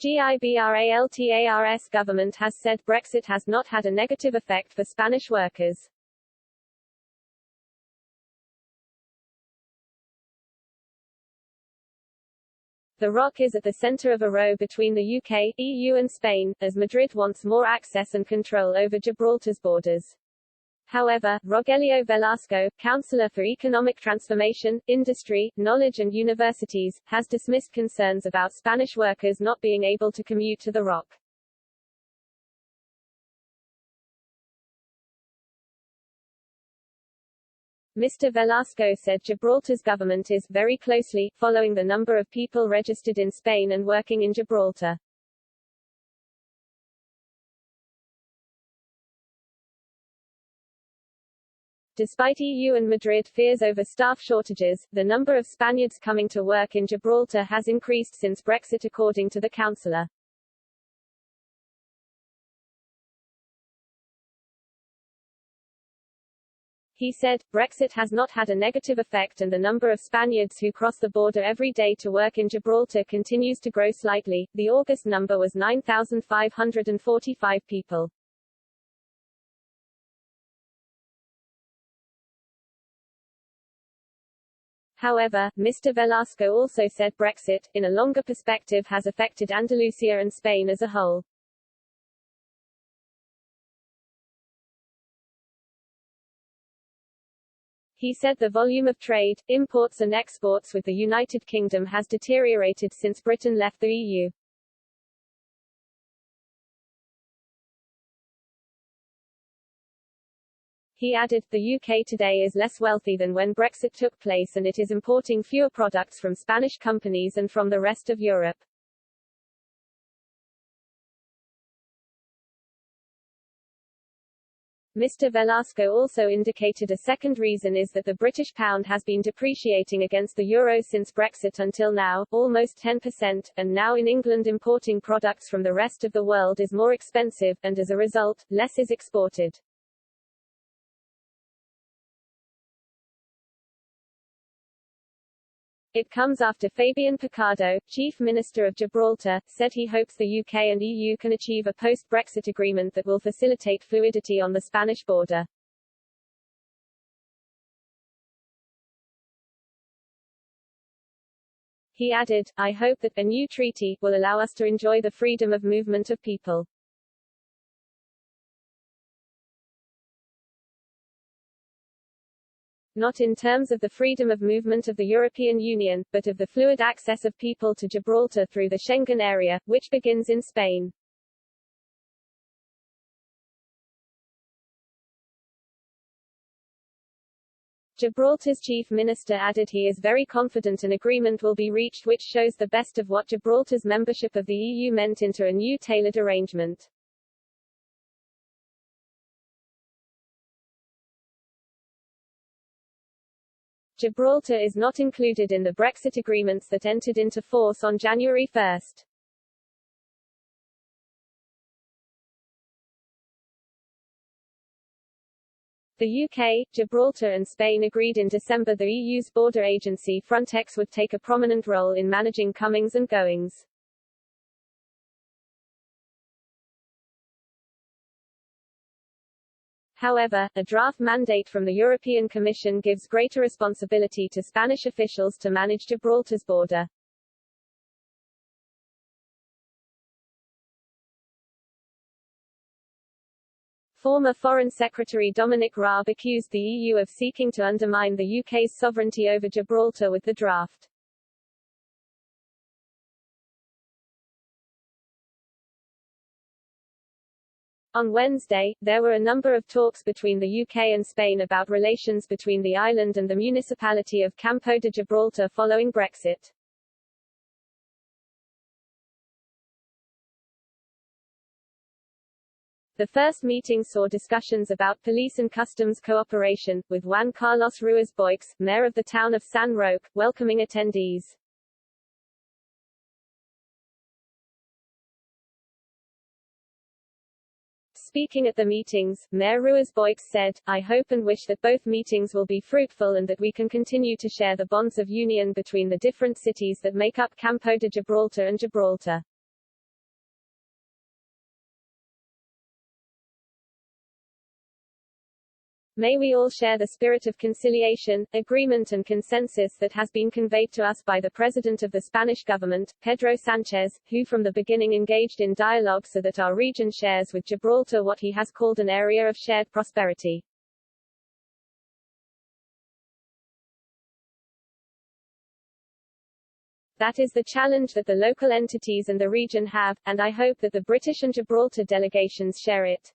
Gibraltar's government has said Brexit has not had a negative effect for Spanish workers. The ROC is at the center of a row between the UK, EU and Spain, as Madrid wants more access and control over Gibraltar's borders. However, Rogelio Velasco, Councillor for Economic Transformation, Industry, Knowledge and Universities, has dismissed concerns about Spanish workers not being able to commute to the ROC. Mr. Velasco said Gibraltar's government is very closely following the number of people registered in Spain and working in Gibraltar. Despite EU and Madrid fears over staff shortages, the number of Spaniards coming to work in Gibraltar has increased since Brexit, according to the councillor. He said, Brexit has not had a negative effect and the number of Spaniards who cross the border every day to work in Gibraltar continues to grow slightly. The August number was 9,545 people. However, Mr. Velasco also said Brexit, in a longer perspective, has affected Andalusia and Spain as a whole. He said the volume of trade, imports and exports with the United Kingdom has deteriorated since Britain left the EU. He added, the UK today is less wealthy than when Brexit took place and it is importing fewer products from Spanish companies and from the rest of Europe. Mr. Velasco also indicated a second reason is that the British pound has been depreciating against the euro since Brexit until now, almost 10%, and now in England importing products from the rest of the world is more expensive, and as a result, less is exported. It comes after Fabian Picardo, Chief Minister of Gibraltar, said he hopes the UK and EU can achieve a post-Brexit agreement that will facilitate fluidity on the Spanish border. He added, I hope that a new treaty will allow us to enjoy the freedom of movement of people. Not in terms of the freedom of movement of the European Union, but of the fluid access of people to Gibraltar through the Schengen area, which begins in Spain. Gibraltar's chief minister added he is very confident an agreement will be reached which shows the best of what Gibraltar's membership of the EU meant into a new tailored arrangement. Gibraltar is not included in the Brexit agreements that entered into force on January 1. The UK, Gibraltar and Spain agreed in December the EU's border agency Frontex would take a prominent role in managing comings and goings. However, a draft mandate from the European Commission gives greater responsibility to Spanish officials to manage Gibraltar's border. Former Foreign Secretary Dominic Raab accused the EU of seeking to undermine the UK's sovereignty over Gibraltar with the draft. On Wednesday, there were a number of talks between the UK and Spain about relations between the island and the municipality of Campo de Gibraltar following Brexit. The first meeting saw discussions about police and customs cooperation, with Juan Carlos Ruiz Boix, mayor of the town of San Roque, welcoming attendees. Speaking at the meetings, Mayor Ruiz Boix said, I hope and wish that both meetings will be fruitful and that we can continue to share the bonds of union between the different cities that make up Campo de Gibraltar and Gibraltar. May we all share the spirit of conciliation, agreement and consensus that has been conveyed to us by the President of the Spanish government, Pedro Sánchez, who from the beginning engaged in dialogue so that our region shares with Gibraltar what he has called an area of shared prosperity. That is the challenge that the local entities and the region have, and I hope that the British and Gibraltar delegations share it.